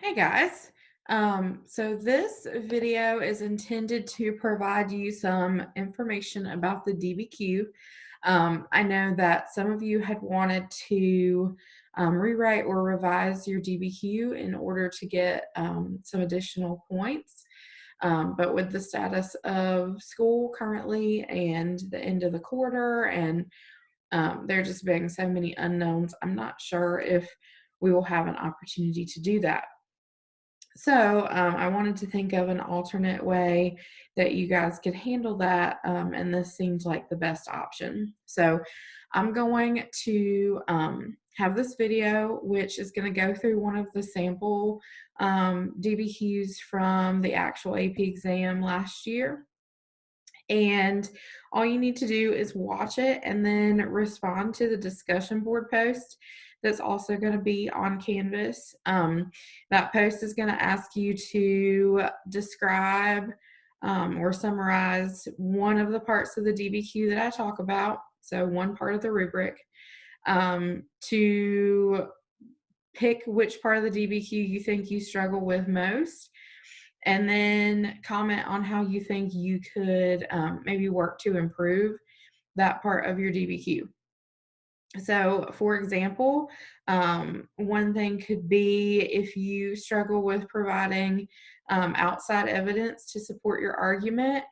Hey guys. So this video is intended to provide you some information about the DBQ. I know that some of you had wanted to rewrite or revise your DBQ in order to get some additional points. But with the status of school currently and the end of the quarter and there just being so many unknowns, I'm not sure if we will have an opportunity to do that. So I wanted to think of an alternate way that you guys could handle that, and this seems like the best option. So I'm going to have this video, which is going to go through one of the sample DBQs from the actual AP exam last year. And all you need to do is watch it and then respond to the discussion board post that's also going to be on Canvas. That post is going to ask you to describe or summarize one of the parts of the DBQ that I talk about, so one part of the rubric, to pick which part of the DBQ you think you struggle with most, and then comment on how you think you could maybe work to improve that part of your DBQ. So, for example, one thing could be if you struggle with providing outside evidence to support your argument.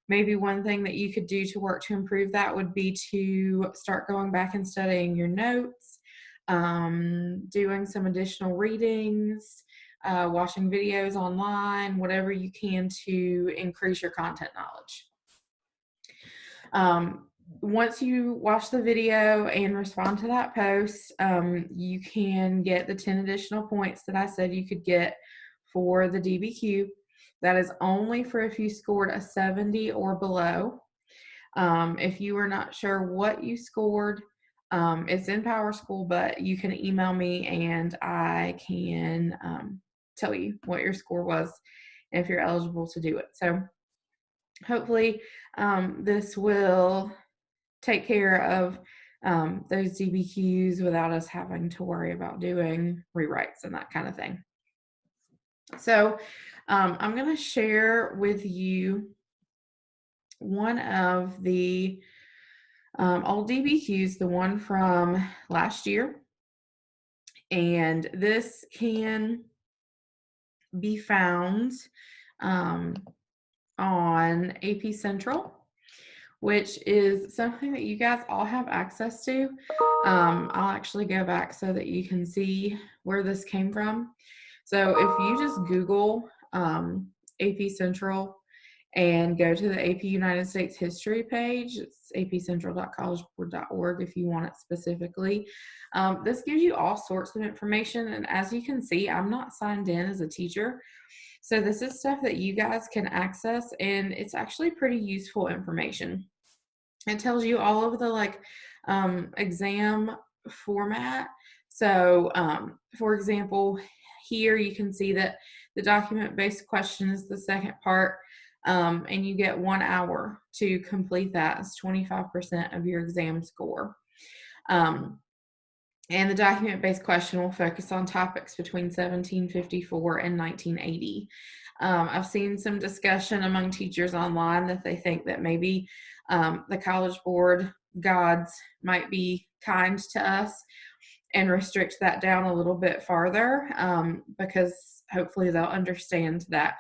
Maybe one thing that you could do to work to improve that would be to start going back and studying your notes, doing some additional readings, watching videos online, whatever you can to increase your content knowledge. Once you watch the video and respond to that post, you can get the 10 additional points that I said you could get for the DBQ. That is only for if you scored a 70 or below. If you are not sure what you scored, it's in PowerSchool, but you can email me and I can tell you what your score was and if you're eligible to do it. So hopefully this will take care of those DBQs without us having to worry about doing rewrites and that kind of thing. So I'm going to share with you one of the old DBQs, the one from last year. And this can be found on AP Central, which is something that you guys all have access to. I'll actually go back so that you can see where this came from. So if you just Google AP Central and go to the AP United States History page, it's apcentral.collegeboard.org if you want it specifically. This gives you all sorts of information, and as you can see, I'm not signed in as a teacher. So this is stuff that you guys can access, and it's actually pretty useful information. It tells you all of the exam format. So for example, here you can see that the document-based question is the second part, and you get 1 hour to complete that. It's 25% of your exam score. And the document-based question will focus on topics between 1754 and 1980. I've seen some discussion among teachers online that they think that maybe the College Board gods might be kind to us and restrict that down a little bit farther, because hopefully they'll understand that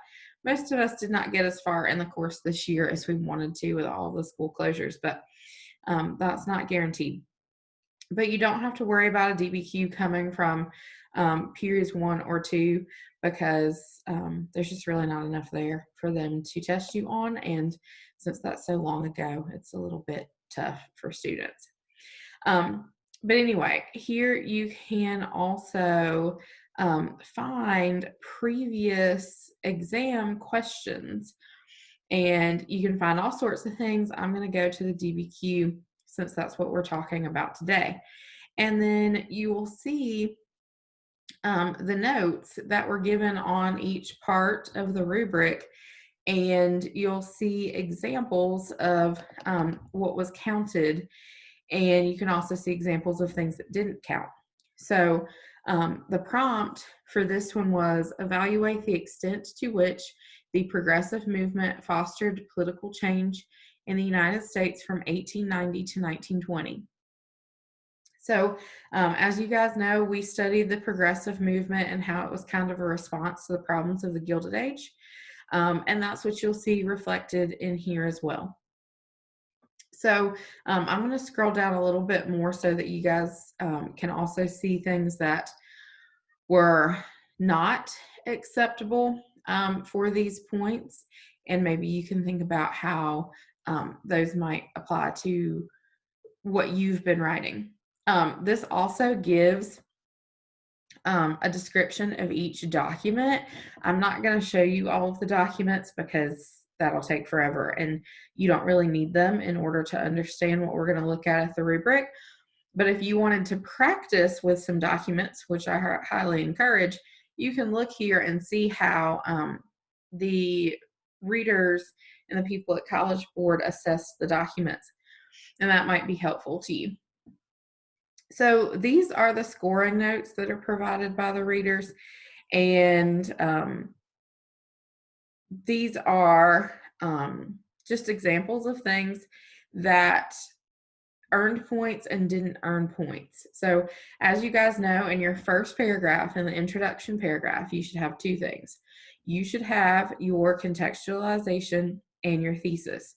most of us did not get as far in the course this year as we wanted to with all the school closures, but that's not guaranteed. But you don't have to worry about a DBQ coming from periods 1 or 2 because there's just really not enough there for them to test you on. And since that's so long ago, it's a little bit tough for students. But anyway, here you can also find previous exam questions, and you can find all sorts of things. I'm going to go to the DBQ since that's what we're talking about today. And then you will see the notes that were given on each part of the rubric, and you'll see examples of what was counted, and you can also see examples of things that didn't count. So The prompt for this one was evaluate the extent to which the progressive movement fostered political change in the United States from 1890 to 1920. So, as you guys know, we studied the progressive movement and how it was kind of a response to the problems of the Gilded Age. And that's what you'll see reflected in here as well. So I'm going to scroll down a little bit more so that you guys can also see things that were not acceptable for these points. And maybe you can think about how those might apply to what you've been writing. This also gives a description of each document. I'm not going to show you all of the documents because that'll take forever and you don't really need them in order to understand what we're going to look at the rubric. But if you wanted to practice with some documents, which I highly encourage, you can look here and see how the readers and the people at College Board assess the documents. And that might be helpful to you. So these are the scoring notes that are provided by the readers. And these are just examples of things that earned points and didn't earn points. So as you guys know, in your first paragraph, in the introduction paragraph, you should have two things. You should have your contextualization and your thesis.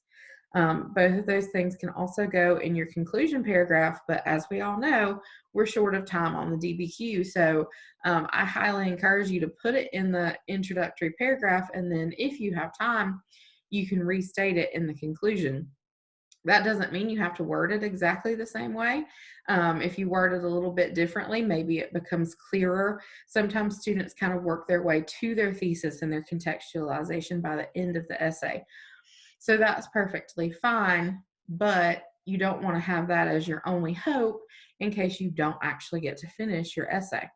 Both of those things can also go in your conclusion paragraph, but as we all know, we're short of time on the DBQ. So I highly encourage you to put it in the introductory paragraph, and then if you have time, you can restate it in the conclusion. That doesn't mean you have to word it exactly the same way. If you word it a little bit differently, maybe it becomes clearer. Sometimes students kind of work their way to their thesis and their contextualization by the end of the essay. So that's perfectly fine, but you don't want to have that as your only hope in case you don't actually get to finish your essay.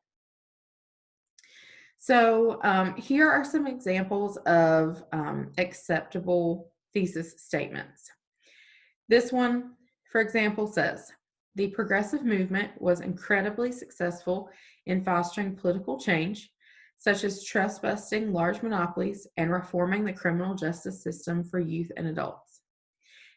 So here are some examples of acceptable thesis statements. This one, for example, says, the progressive movement was incredibly successful in fostering political change, such as trust-busting large monopolies and reforming the criminal justice system for youth and adults.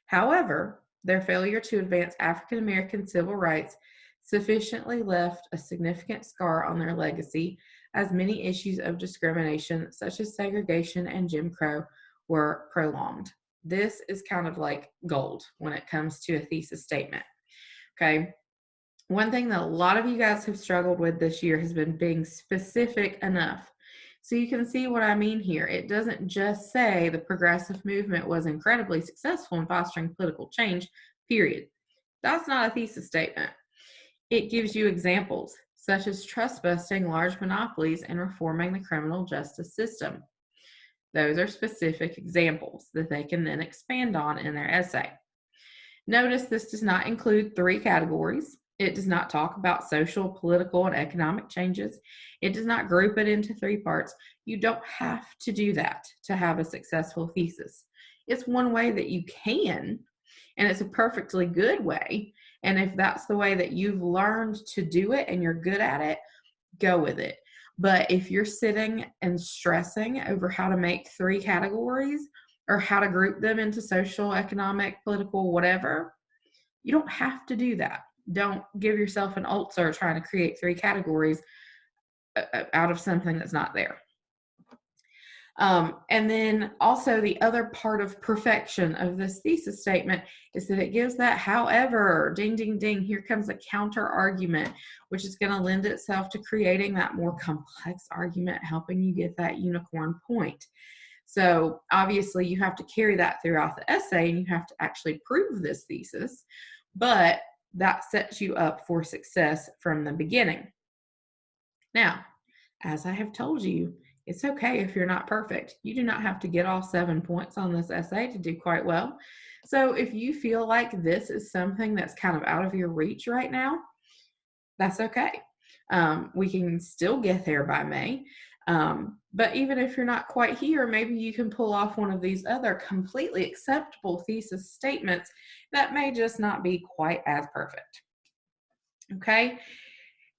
However, their failure to advance African American civil rights sufficiently left a significant scar on their legacy, as many issues of discrimination, such as segregation and Jim Crow, were prolonged. This is kind of like gold when it comes to a thesis statement. Okay. One thing that a lot of you guys have struggled with this year has been being specific enough. So you can see what I mean here. It doesn't just say the progressive movement was incredibly successful in fostering political change, period. That's not a thesis statement. It gives you examples, such as trust-busting large monopolies and reforming the criminal justice system. Those are specific examples that they can then expand on in their essay. Notice this does not include 3 categories. It does not talk about social, political, and economic changes. It does not group it into 3 parts. You don't have to do that to have a successful thesis. It's one way that you can, and it's a perfectly good way. And if that's the way that you've learned to do it and you're good at it, go with it. But if you're sitting and stressing over how to make 3 categories or how to group them into social, economic, political, whatever, you don't have to do that. Don't give yourself an ulcer trying to create 3 categories out of something that's not there. And then also the other part of perfection of this thesis statement is that it gives that however, ding, ding, ding, here comes a counter argument, which is going to lend itself to creating that more complex argument, helping you get that unicorn point. So obviously you have to carry that throughout the essay and you have to actually prove this thesis, but that sets you up for success from the beginning. Now, as I have told you, it's okay if you're not perfect. You do not have to get all 7 points on this essay to do quite well. So if you feel like this is something that's kind of out of your reach right now, that's okay. We can still get there by May. But even if you're not quite here, maybe you can pull off one of these other completely acceptable thesis statements that may just not be quite as perfect. Okay.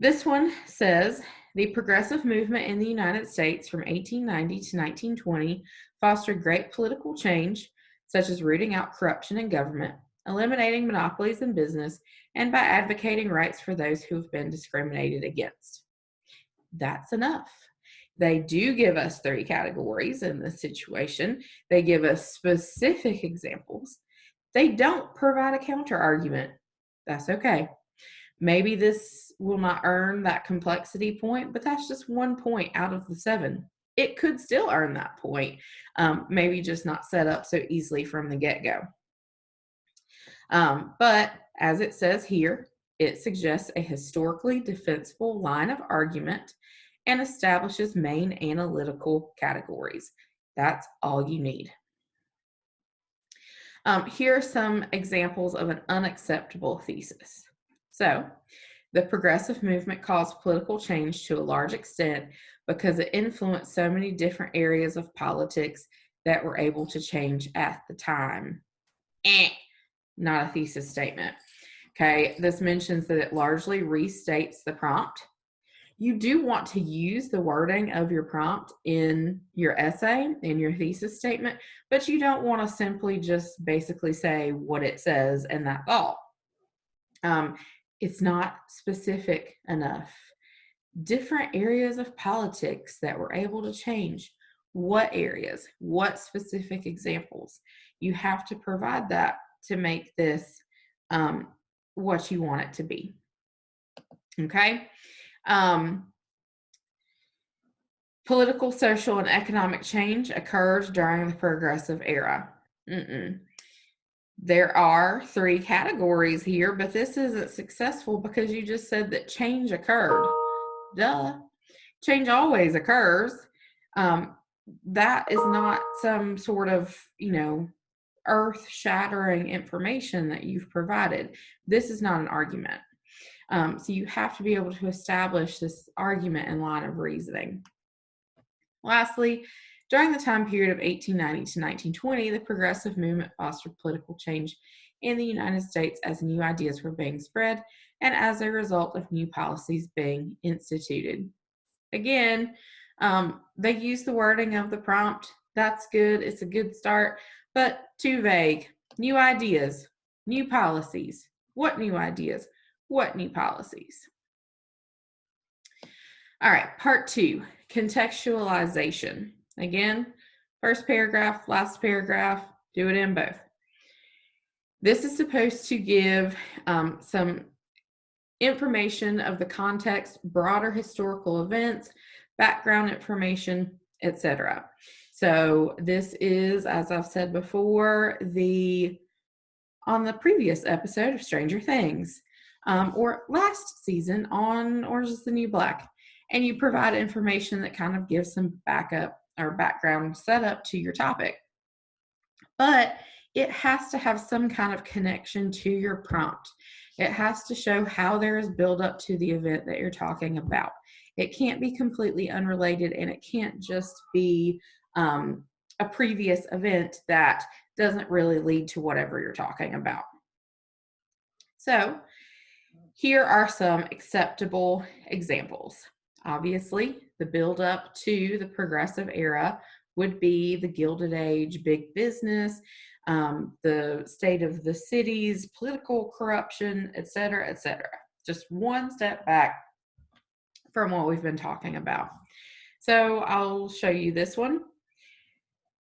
This one says, the progressive movement in the United States from 1890 to 1920 fostered great political change, such as rooting out corruption in government, eliminating monopolies in business, and by advocating rights for those who have been discriminated against. That's enough. They do give us 3 categories in this situation. They give us specific examples. They don't provide a counter argument. That's okay. Maybe this will not earn that complexity point, but that's just 1 point out of the 7. It could still earn that point, maybe just not set up so easily from the get-go. But as it says here, it suggests a historically defensible line of argument and establishes main analytical categories. That's all you need. Here are some examples of an unacceptable thesis. So, the progressive movement caused political change to a large extent because it influenced so many different areas of politics that were able to change at the time. Not a thesis statement. Okay, this mentions that it largely restates the prompt. You do want to use the wording of your prompt in your essay, in your thesis statement, but you don't want to simply just basically say what it says and that's all. It's not specific enough. Different areas of politics that were able to change. What areas? What specific examples? You have to provide that to make this what you want it to be. Okay? Political, social, and economic change occurred during the progressive era. There are 3 categories here, but this isn't successful because you just said that change occurred. Duh. Change always occurs. That is not some sort of, earth-shattering information that you've provided. This is not an argument. So you have to be able to establish this argument and line of reasoning. Lastly, during the time period of 1890 to 1920, the progressive movement fostered political change in the United States as new ideas were being spread and as a result of new policies being instituted. Again, they use the wording of the prompt. That's good. It's a good start, but too vague. New ideas, new policies. What new ideas? What new policies? All right, part 2, contextualization. Again, first paragraph, last paragraph, do it in both. This is supposed to give some information of the context, broader historical events, background information, etc. So this is, as I've said before, on the previous episode of Stranger Things, or last season on Orange is the New Black. And you provide information that kind of gives some backup or background setup to your topic. But it has to have some kind of connection to your prompt. It has to show how there is build up to the event that you're talking about. It can't be completely unrelated, and it can't just be a previous event that doesn't really lead to whatever you're talking about. So here are some acceptable examples. Obviously, the build up to the progressive era would be the Gilded Age, big business, the state of the cities, political corruption, etc., etc. Just one step back from what we've been talking about. So I'll show you this one.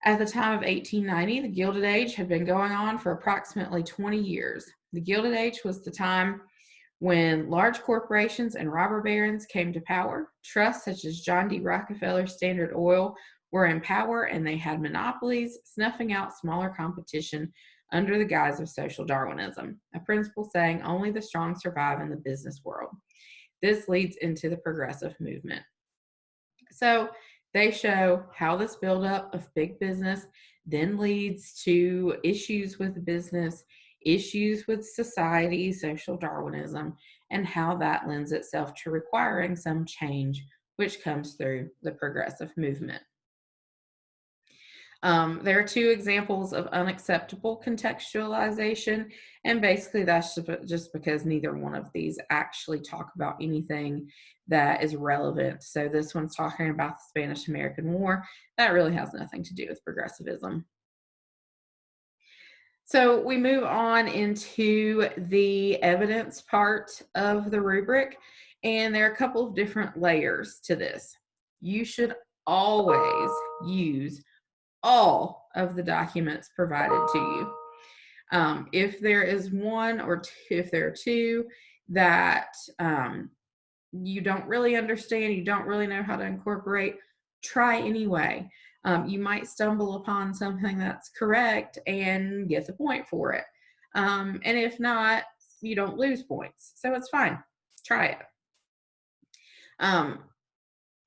At the time of 1890, the Gilded Age had been going on for approximately 20 years. The Gilded Age was the time when large corporations and robber barons came to power. Trusts such as John D. Rockefeller Standard Oil were in power, and they had monopolies, snuffing out smaller competition under the guise of social Darwinism, a principle saying only the strong survive in the business world. This leads into the progressive movement. So they show how this buildup of big business then leads to issues with business, issues with society, social Darwinism, and how that lends itself to requiring some change, which comes through the progressive movement. There are two examples of unacceptable contextualization, and basically that's just because neither one of these actually talk about anything that is relevant. So this one's talking about the Spanish-American War. That really has nothing to do with progressivism. So we move on into the evidence part of the rubric, and there are a couple of different layers to this. You should always use all of the documents provided to you. If there is one or two, if there are two that you don't really understand, you don't really know how to incorporate, try anyway. You might stumble upon something that's correct and get the point for it. And if not, you don't lose points. So it's fine. Try it.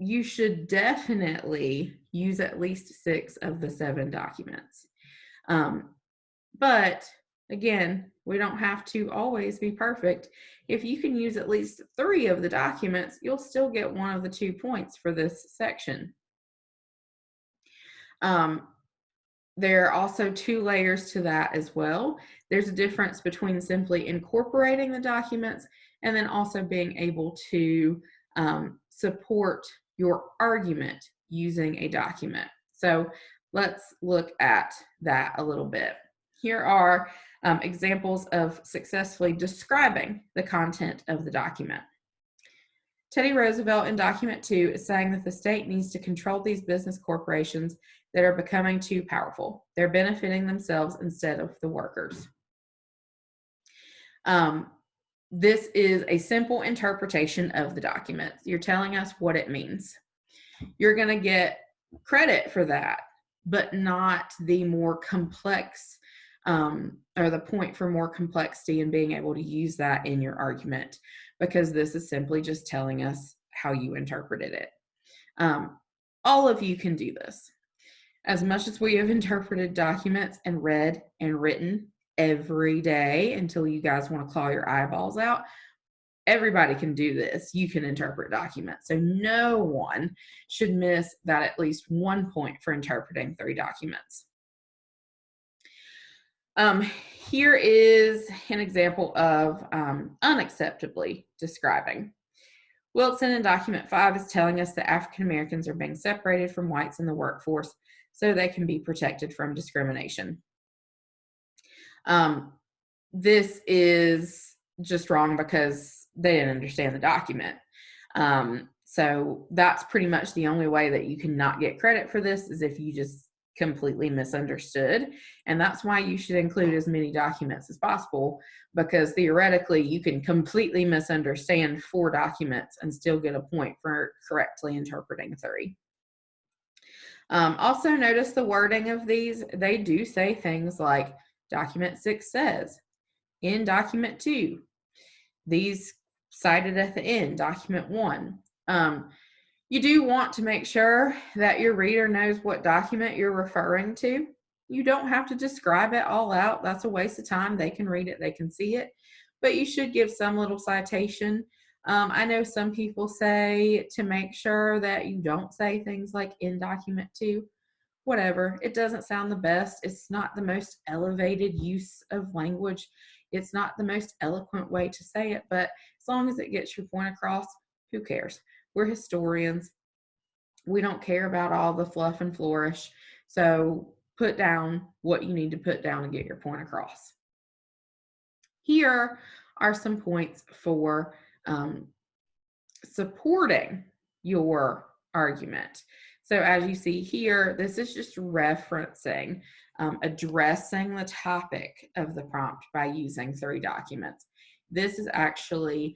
You should definitely use at least 6 of the 7 documents. But again, we don't have to always be perfect. If you can use at least 3 of the documents, you'll still get 1 of the 2 points for this section. There are also 2 layers to that as well. There's a difference between simply incorporating the documents and then also being able to support your argument using a document. So let's look at that a little bit. Here are examples of successfully describing the content of the document. Teddy Roosevelt in document 2 is saying that the state needs to control these business corporations that are becoming too powerful. They're benefiting themselves instead of the workers. This is a simple interpretation of the document. You're telling us what it means. You're going to get credit for that, but not the more complex or the point for more complexity and being able to use that in your argument, because this is simply just telling us how you interpreted it. All of you can do this. As much as we have interpreted documents and read and written every day until you guys want to claw your eyeballs out, everybody can do this. You can interpret documents. So no one should miss that at least 1 point for interpreting 3 documents. Here is an example of unacceptably describing. Wilson in document 5 is telling us that African Americans are being separated from whites in the workforce so they can be protected from discrimination. This is just wrong because they didn't understand the document. So that's pretty much the only way that you can not get credit for this, is if you just completely misunderstood. And that's why you should include as many documents as possible, because theoretically you can completely misunderstand 4 documents and still get a point for correctly interpreting 3. Also notice the wording of these. They do say things like document 6 says, in document 2, these cited at the end, document 1. You do want to make sure that your reader knows what document you're referring to. You don't have to describe it all out. That's a waste of time. They can read it, they can see it, but you should give some little citation. I know some people say to make sure that you don't say things like in document 2. Whatever, it doesn't sound the best. It's not the most elevated use of language. It's not the most eloquent way to say it, but as long as it gets your point across, who cares? We're historians. We don't care about all the fluff and flourish. So put down what you need to put down and get your point across. Here are some points for supporting your argument. So as you see here, this is just referencing, addressing the topic of the prompt by using 3 documents. This is actually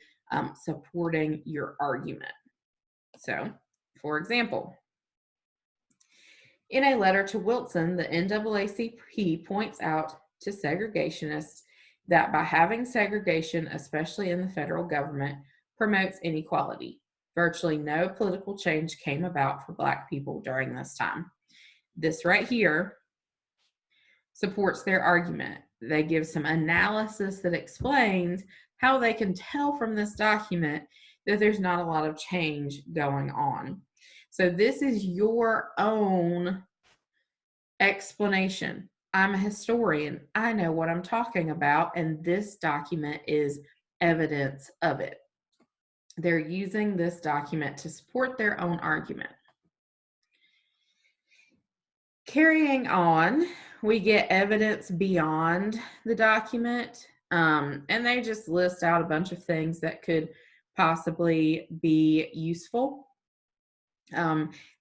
supporting your argument. So, for example, in a letter to Wilson, the NAACP points out to segregationists that by having segregation, especially in the federal government, promotes inequality. Virtually no political change came about for Black people during this time. This right here supports their argument. They give some analysis that explains how they can tell from this document that there's not a lot of change going on. So this is your own Explanation. I'm a historian. I know what I'm talking about, and this document is evidence of it. They're using this document to support their own argument. Carrying on, we get evidence beyond the document, and they just list out a bunch of things that could possibly be useful.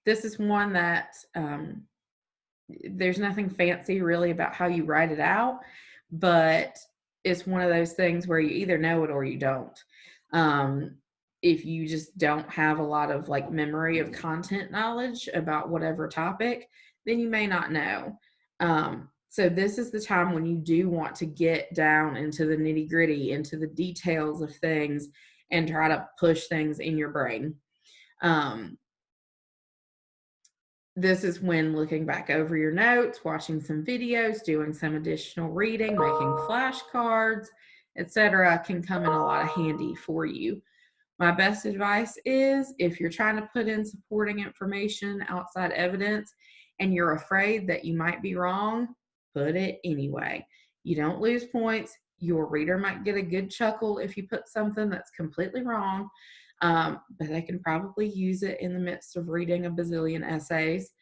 This is one that there's nothing fancy really about how you write it out, but it's one of those things where you either know it or you don't. If you just don't have a lot of like memory of content knowledge about whatever topic, then you may not know. So this is the time when you do want to get down into the nitty gritty, into the details of things, and try to push things in your brain. This is when looking back over your notes, watching some videos, doing some additional reading, making flashcards, etc., can come in a lot of handy for you. My best advice is if you're trying to put in supporting information, outside evidence, and you're afraid that you might be wrong, put it anyway. You don't lose points. Your reader might get a good chuckle if you put something that's completely wrong, but they can probably use it in the midst of reading a bazillion essays.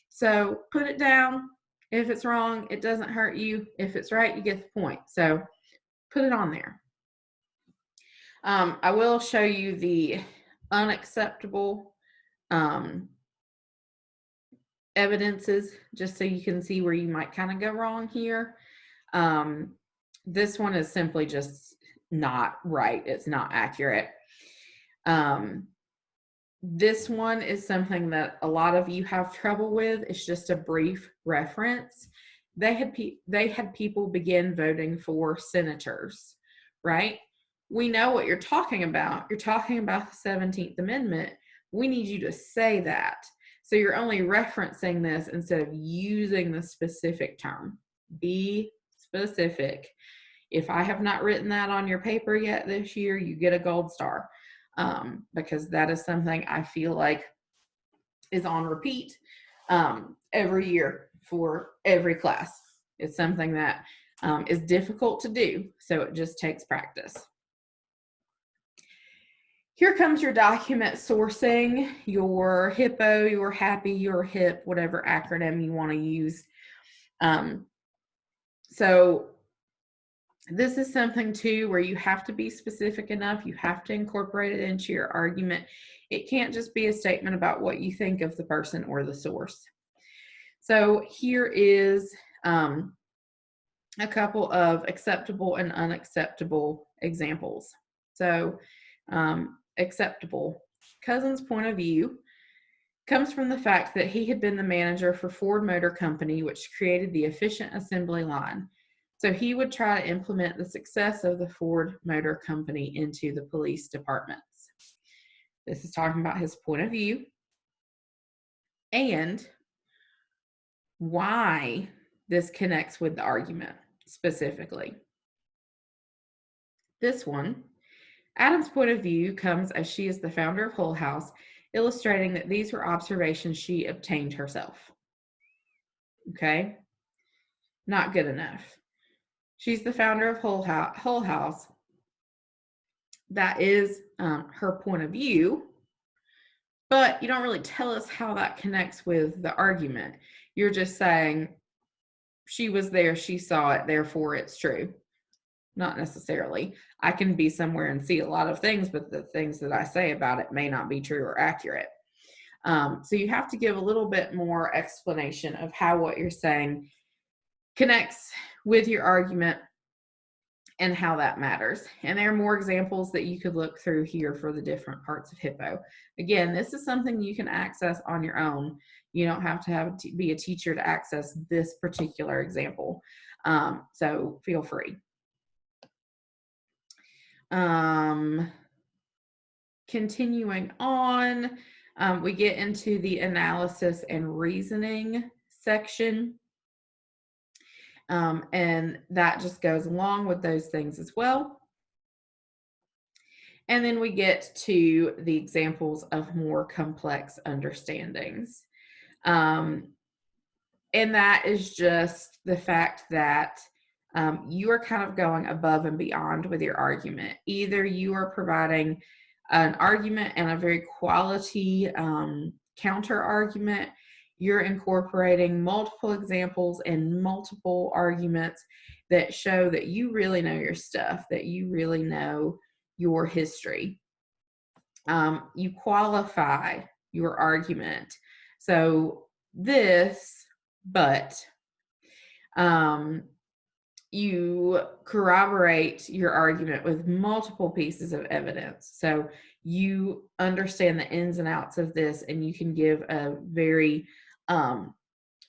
So put it down. If it's wrong, it doesn't hurt you. If it's right, you get the point. So put it on there. I will show you the unacceptable evidences just so you can see where you might kind of go wrong here. This one is simply just not right. It's not accurate. This one is something that a lot of you have trouble with. It's just a brief reference. They had people begin voting for senators, right? We know what you're talking about. You're talking about the 17th Amendment. We need you to say that. So you're only referencing this instead of using the specific term. Be specific. If I have not written that on your paper yet this year, you get a gold star, because that is something I feel like is on repeat every year for every class. It's something that is difficult to do, so it just takes practice. Here comes your document sourcing, your HIPPO, your HAPPY, your HIP, whatever acronym you want to use. So this is something too where you have to be specific enough. You have to incorporate it into your argument. It can't just be a statement about what you think of the person or the source. So here is a couple of acceptable and unacceptable examples. So acceptable. Cousin's point of view comes from the fact that he had been the manager for Ford Motor Company, which created the efficient assembly line. So he would try to implement the success of the Ford Motor Company into the police departments. This is talking about his point of view and why this connects with the argument specifically. This one, Adam's point of view comes as she is the founder of Hull House, illustrating that these were observations she obtained herself. Okay, not good enough. She's the founder of Hull House. That is her point of view, but you don't really tell us how that connects with the argument. You're just saying she was there, she saw it, therefore it's true. Not necessarily. I can be somewhere and see a lot of things, but the things that I say about it may not be true or accurate. So you have to give a little bit more explanation of how what you're saying connects with your argument and how that matters. And there are more examples that you could look through here for the different parts of HIPPO. Again, this is something you can access on your own. You don't have to be a teacher to access this particular example. So feel free. Continuing on, we get into the analysis and reasoning section. And that just goes along with those things as well. And then we get to the examples of more complex understandings. And that is just the fact that you are kind of going above and beyond with your argument. Either you are providing an argument and a very quality counter argument, you're incorporating multiple examples and multiple arguments that show that you really know your stuff, that you really know your history. You qualify your argument. So this, but you corroborate your argument with multiple pieces of evidence. So you understand the ins and outs of this, and you can give a very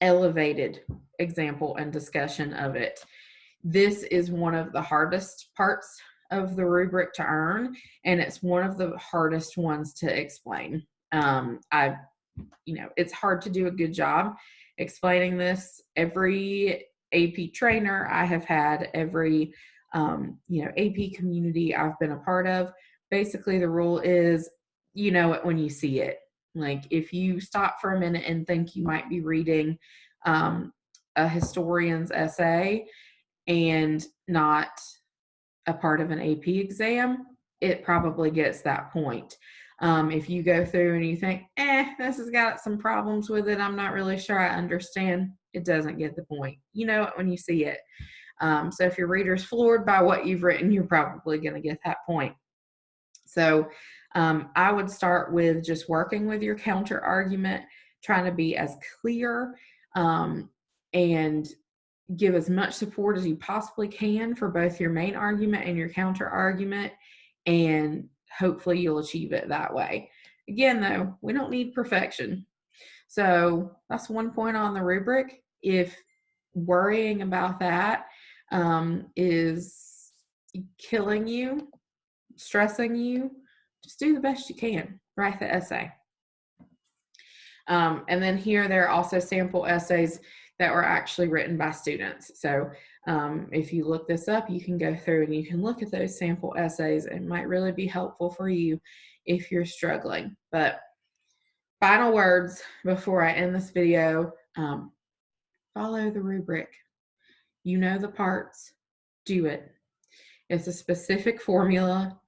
elevated example and discussion of it. This is one of the hardest parts of the rubric to earn, and it's one of the hardest ones to explain. It's hard to do a good job explaining this. Every AP trainer I have had, every AP community I've been a part of, basically the rule is, you know it when you see it. Like if you stop for a minute and think you might be reading a historian's essay and not a part of an AP exam, it probably gets that point. If you go through and you think, this has got some problems with it, I'm not really sure I understand, it doesn't get the point. You know it when you see it. So if your reader's floored by what you've written, you're probably going to get that point. So I would start with just working with your counter argument, trying to be as clear and give as much support as you possibly can for both your main argument and your counter argument, and hopefully you'll achieve it that way. Again, though, we don't need perfection. So that's one point on the rubric. If worrying about that is killing you, stressing you, just do the best you can. Write the essay. And then here there are also sample essays that were actually written by students. So if you look this up, you can go through and you can look at those sample essays. It might really be helpful for you if you're struggling. But final words before I end this video, follow the rubric. You know the parts, do it. It's a specific formula.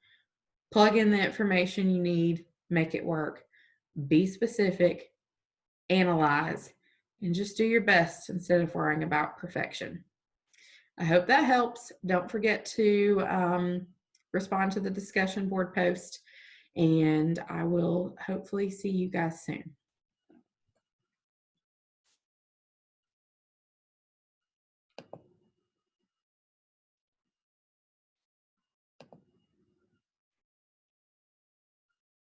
Plug in the information you need, make it work. Be specific, analyze, and just do your best instead of worrying about perfection. I hope that helps. Don't forget to respond to the discussion board post, and I will hopefully see you guys soon.